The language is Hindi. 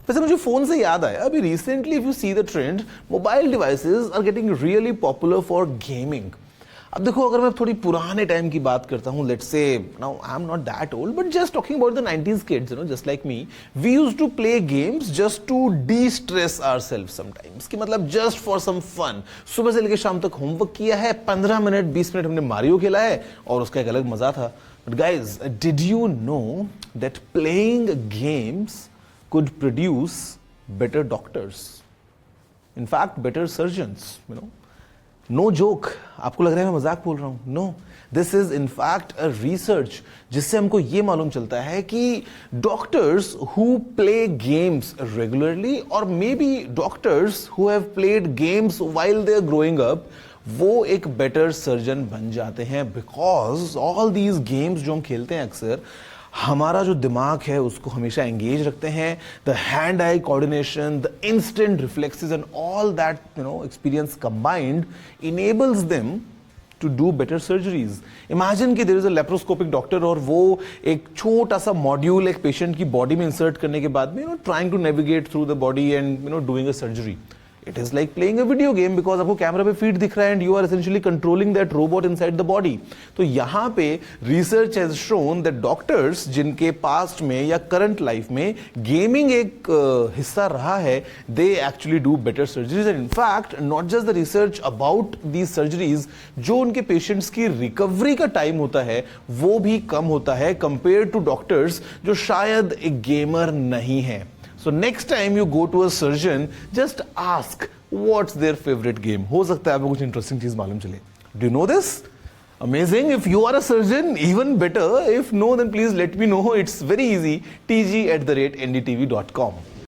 वैसे मुझे फोन से याद आया, अभी recently if you see the trend, mobile devices are getting really popular for gaming. अब देखो, अगर मैं थोड़ी पुराने टाइम की बात करता हूँ, let's say now I am not that old but just talking about the 90s kids, you know, just like me, we used to play games just to destress ourselves sometimes, कि मतलब जस्ट फॉर सम फन। सुबह से लेकर शाम तक होमवर्क किया है, 15 मिनट 20 मिनट हमने मारियो खेला है और उसका एक अलग मजा था। But guys, did you know that playing games could produce better doctors, in fact better surgeons, you know? No joke, आपको लग रहा है मैं मजाक बोल रहा हूं? No, this is in fact a research जिससे हमको ये मालूम चलता है कि doctors who play games regularly or maybe doctors who have played games while they are growing up, वो एक बेटर सर्जन बन जाते हैं, बिकॉज ऑल दीज गेम्स जो हम खेलते हैं अक्सर, हमारा जो दिमाग है उसको हमेशा एंगेज रखते हैं। The hand eye coordination, the instant reflexes and all that, you know, experience combined enables them to do better surgeries. Imagine कि there is a laparoscopic doctor और वो एक छोटा सा मॉड्यूल एक पेशेंट की बॉडी में इंसर्ट करने के बाद में, you know, trying to navigate through the body and, you know, doing a surgery. It is like playing a video game because आपको कैमरा पे फीड दिख रहा है and you are essentially controlling that robot inside the body. तो यहाँ पे research has shown that doctors जिनके past में या current life में gaming एक हिस्सा रहा है, they actually do better surgeries and in fact not just the research about these surgeries, जो उनके patients की recovery का time होता है वो भी कम होता है compared to doctors जो शायद एक gamer नहीं है। So next time you go to a surgeon, just ask what's their favorite game. हो सकता है आपको कुछ interesting चीज मालूम चले। Do you know this? Amazing. If you are a surgeon, even better. If no, then please let me know. It's very easy. tg@ndtv.com.